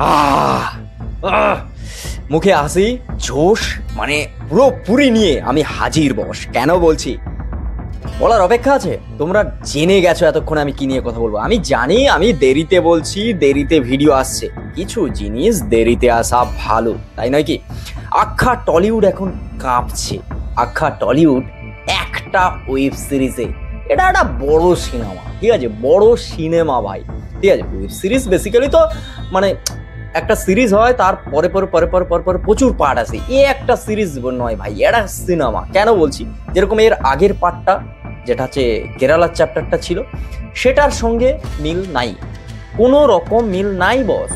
আহ আহ মুখে হাসি, জোশ, মানে পুরোপুরি নিয়ে আমি হাজির বস। কেন বলছি বলার অপেক্ষা আছে? তোমরা জেনে গেছো এতক্ষণে আমি কি নিয়ে কথা বলবো। আমি জানি আমি দেরিতে বলছি, দেরিতে ভিডিও আসছে, কিছু জিনিস দেরিতে আসা ভালো, তাই নয় কি? আখ্যা টলিউড এখন কাঁপছে। আখ্যা টলিউড একটা ওয়েব সিরিজে, এটা একটা বড় সিনেমা, ঠিক আছে? বড় সিনেমা ভাই, ঠিক আছে? ওয়েব সিরিজ বেসিক্যালি তো মানে একটা সিরিজ হয়, তার পরে পরে পরে পরে পরে পরে প্রচুর পার্ট আছে। এ একটা সিরিজ নয় ভাই, এটা সিনেমা। কেন বলছি? যেরকম এর আগের পার্টটা যেটা হচ্ছে কেরালার চ্যাপ্টারটা ছিল, সেটার সঙ্গে মিল নাই, কোনো রকম মিল নাই বস,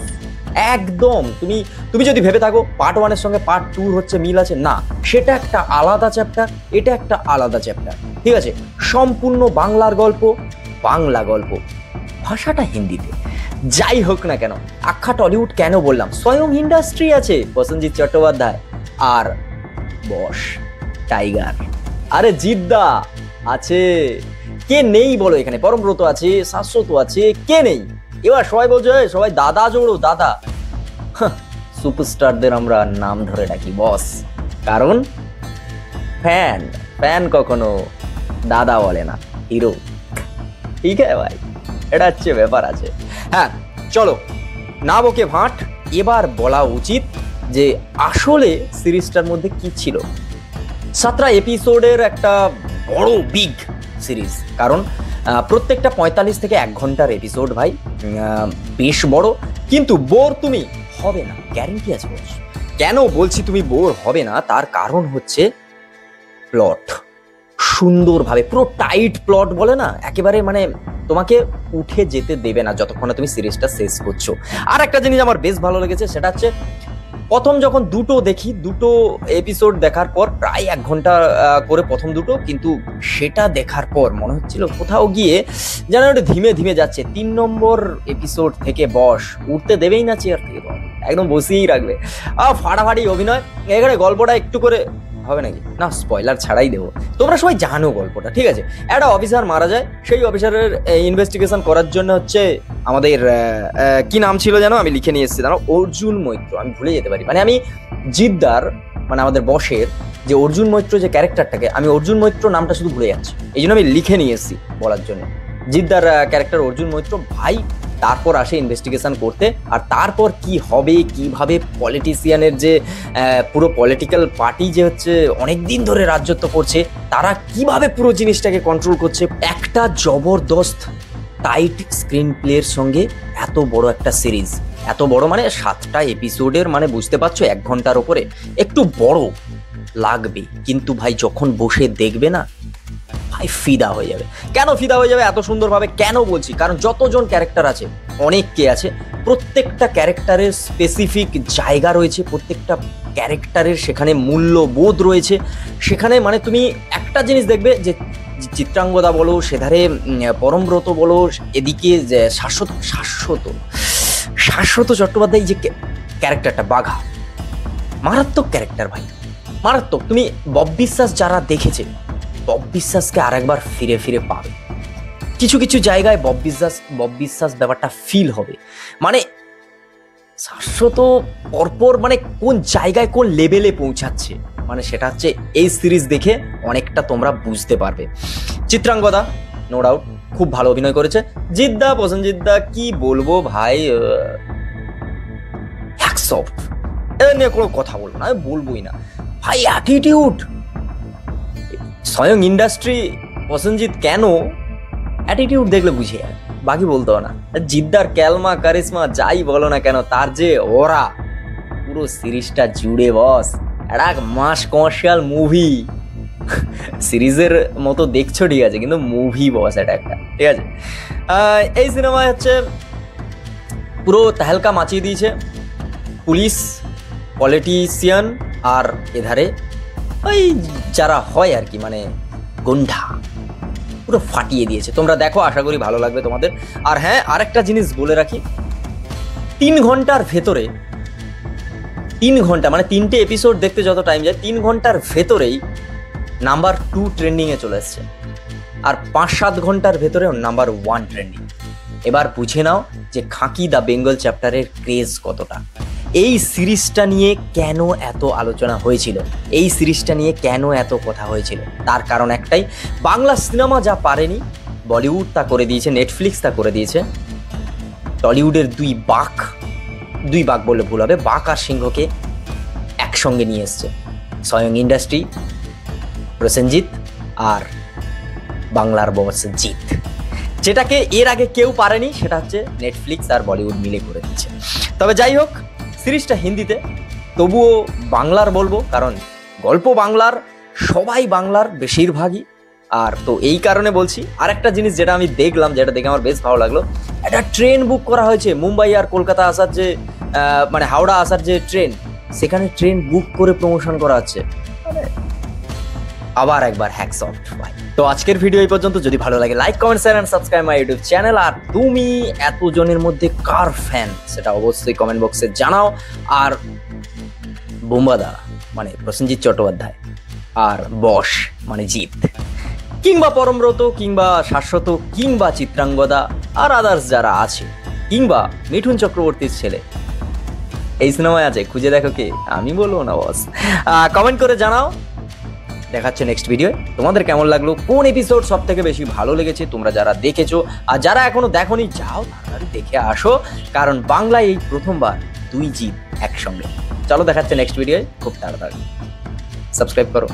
একদম। তুমি তুমি যদি ভেবে থাকো পার্ট 1-এর সঙ্গে পার্ট 2 হচ্ছে মিল আছে, না, সেটা একটা আলাদা চ্যাপ্টার, এটা একটা আলাদা চ্যাপ্টার, ঠিক আছে? সম্পূর্ণ বাংলার গল্প, বাংলা গল্প, ভাষাটা হিন্দিতে। যাই হোক না কেন, আখ্যা টলিউড কেন বললাম? স্বয়ং ইন্ডাস্ট্রি আছে, প্রসেনজিৎ চট্টোপাধ্যায় আর বস টাইগার, আরে জিদ্দা আছে, কে নেই বলো এখানে? পরমব্রত আছে, শাশ্বত আছে, কে নেই? এবার সবাই বলছে সবাই দাদা জোড়ো দাদা। সুপারস্টারদের আমরা নাম ধরে ডাকি বস, কারণ ফ্যান ফ্যান কখনো দাদা বলে না, হিরো, ঠিক আছে ভাই? এটা হচ্ছে ব্যাপার আছে। হ্যাঁ, চলো না বকে ভাট, এবার বলা উচিত যে আসলে সিরিজটার মধ্যে কি ছিল। 17 এপিসোডের একটা বড় বিগ সিরিজ, কারণ প্রত্যেকটা 45 থেকে 1 ঘন্টার এপিসোড ভাই, বেশ বড়। কিন্তু বোর তুমি হবে না, গ্যারেন্টি আছে বস। কেন বলছি তুমি বোর হবে না? তার কারণ হচ্ছে প্লট সুন্দরভাবে, পুরো টাইট প্লট বলে না, একেবারে মানে তোমাকে উঠে যেতে দেবে না যতক্ষণ না তুমি সিরিজটা শেষ করছো। আর একটা জিনিস আমার বেশ ভালো লেগেছে, সেটা হচ্ছে প্রথম যখন দুটো দেখি, দুটো এপিসোড দেখার পর প্রায় 1 ঘন্টা করে প্রথম দুটো, কিন্তু সেটা দেখার পর মনে হচ্ছিল কোথাও গিয়ে যেন একটু ধীমে ধীমে যাচ্ছে। 3 নম্বর এপিসোড থেকে বস উঠতে দেবেই না চেয়ার থেকে, একদম বসিয়েই রাখবে। ফাটাফাটি অভিনয়। এখানে গল্পটা একটু করে হবে নাকি? না, স্পয়লার ছাড়াই দেবো, তোমরা সবাই জানো গল্পটা, ঠিক আছে? একটা অফিসার মারা যায়, সেই অফিসারের ইনভেস্টিগেশন করার জন্য হচ্ছে আমাদের কি নাম ছিল যেন, আমি লিখে নিয়ে এসেছি, অর্জুন মৈত্র। আমি ভুলে যেতে পারি, মানে আমি জিদ্দার, মানে আমাদের বসের যে অর্জুন মৈত্র যে ক্যারেক্টারটাকে, আমি অর্জুন মৈত্র নামটা শুধু ভুলে যাচ্ছি, এই জন্য আমি লিখে নিয়ে এসেছি বলার জন্য। জিদ্দার ক্যারেক্টার অর্জুন মৈত্র ভাই, তারপর আসে ইনভেস্টিগেশন করতে, আর তারপর কি হবে, কিভাবে পলিটিশিয়ানের যে পুরো পলিটিক্যাল পার্টি যে হচ্ছে অনেক দিন ধরে রাজত্ব করছে, তারা কিভাবে পুরো জিনিসটাকে কন্ট্রোল করছে। একটা জবরদস্ত টাইট স্ক্রিন প্লের সঙ্গে এত বড় একটা সিরিজ, এত বড় মানে 7টা এপিসোডের, মানে বুঝতে পারছো 1 ঘন্টার ওপরে, একটু বড় লাগবে, কিন্তু ভাই যখন বসে দেখবে না ভাই ফিদা হয়ে যাবে। কেন ফিদা হয়ে যাবে এত সুন্দরভাবে? কেন বলছি? কারণ যতজন ক্যারেক্টার আছে, অনেক কে আছে, প্রত্যেকটা ক্যারেক্টারের স্পেসিফিক জায়গা রয়েছে, প্রত্যেকটা ক্যারেক্টারের সেখানে মূল্যবোধ রয়েছে। সেখানে মানে তুমি একটা জিনিস দেখবে যে চিত্রাঙ্গদা বলো, সেধারে পরমব্রত বলো, এদিকে শাশ্বত চট্টোপাধ্যায় যে ক্যারেক্টারটা, বাঘা, মারাত্মক ক্যারেক্টার ভাই, মারাত্মক। তুমি বব বিশ্বাস যারা দেখেছে, বব বিশ্বাসকে আরেকবার ফিরে ফিরে পাবে। কিছু কিছু জায়গায় বব বিশ্বাস ব্যাপারটা ফিল হবে, মানে শাশ্বত পরপর মানে কোন জায়গায় কোন লেভেলে পৌঁছাচ্ছে, মানে সেটা হচ্ছে এই সিরিজ দেখে অনেকটা তোমরা বুঝতে পারবে। চিত্রাঙ্গদা নো ডাউট খুব ভালো অভিনয় করেছে। জিদ্দা, প্রসেনজিৎদা কি বলবো ভাই, এ নিয়ে কোনো কথা বলবো না, আমি বলবোই না ভাই। অ্যাটিটিউড, স্বয়ং ইন্ডাস্ট্রি, প্রসেনজিৎ কেন অ্যাটিটিউড দেখলে বুঝে যায়, বাকি বলতে না। জিদ্দার ক্যালমা কারিশমা যাই বলো না কেন, তার যে ওরা পুরো সিরিজটা জুড়ে বস, একটা মাস কমার্শিয়াল মুভি সিরিজের মতো দেখছো, ঠিক আছে, কিন্তু মুভি বস এটা একটা, ঠিক আছে? এই সিনেমায় হচ্ছে পুরো তাহলকা মাচিয়ে দিয়েছে পুলিশ, পলিটিশিয়ান, আর এধারে ওই যারা হয় আর কি, মানে গুন্ডা, পুরো ফাটিয়ে দিয়েছে। তোমরা দেখো, আশা করি ভালো লাগবে তোমাদের। আর হ্যাঁ, আরেকটা জিনিস বলে রাখি, 3 ঘন্টার ভেতরে, 3 ঘন্টা মানে 3টে এপিসোড দেখতে যত টাইম যায়, 3 ঘন্টার ভেতরেই নাম্বার 2 ট্রেন্ডিংয়ে চলে এসছে, আর 5-7 ঘন্টার ভেতরে নাম্বার 1 ট্রেন্ডিং। এবার বুঝে নাও যে খাকি দ্য বেঙ্গল চ্যাপ্টারের ক্রেজ কতটা। এই সিরিজটা নিয়ে কেন এত আলোচনা হয়েছিল, এই সিরিজটা নিয়ে কেন এত কথা হয়েছিল, তার কারণ একটাই, বাংলা সিনেমা যা পারেনি বলিউড তা করে দিয়েছে, নেটফ্লিক্স তা করে দিয়েছে। টলিউডের দুই বাঘ বললে ভুল হবে, বাঘ আর সিংহকে একসঙ্গে নিয়ে এসছে স্বয়ং ইন্ডাস্ট্রি, প্রসেনজিৎ আর বাংলার বস জিৎ। যেটাকে এর আগে কেউ পারেনি, সেটা হচ্ছে নেটফ্লিক্স আর বলিউড মিলে করে দিচ্ছে। তবে যাই হোক, সিরিজটা হিন্দিতে, তবুও বাংলার বলবো, কারণ গল্প বাংলার, সবাই বাংলার বেশিরভাগই। আর তো এই কারণে বলছি। আর একটা জিনিস যেটা আমি দেখলাম, যেটা দেখে আমার বেশ ভালো লাগলো, একটা ট্রেন বুক করা হয়েছে মুম্বাই আর কলকাতা আসার যে মানে হাওড়া আসার যে ট্রেন, সেখানে ট্রেন বুক করে প্রমোশন করা হচ্ছে। আবার একবার হ্যাটস অফ ভাই। তো আজকের ভিডিও এই পর্যন্ত। যদি ভালো লাগে like, comment, share and subscribe my YouTube channel. আর তুমি এতজনের মধ্যে কার ফ্যান সেটা অবশ্যই কমেন্ট বক্সে জানাও। আর বোম্বাদা মানে প্রসেনজিৎ চট্টোপাধ্যায় আর বস মানে জিৎ, কিংবা পরমব্রত, কিংবা শাশ্বত, কিংবা চিত্রাঙ্গদা আর আদার্স যারা আছে, কিংবা মিঠুন চক্রবর্তীর ছেলে এই সিনেমায় আছে, খুঁজে দেখো কে, আমি বলবো না বস। কমেন্ট করে জানাও। দেখাচ্ছে নেক্সট ভিডিও। তোমাদের কেমন লাগলো, কোন এপিসোড সব থেকে বেশি ভালো লেগেছে তোমরা যারা দেখেছো, আর যারা এখনো দেখোনি যাও তাড়াতাড়ি দেখে আসো, কারণ বাংলায় এই প্রথমবার দুই জিৎ একসঙ্গে। চলো দেখাচ্ছে নেক্সট ভিডিও খুব তাড়াতাড়ি। সাবস্ক্রাইব করো।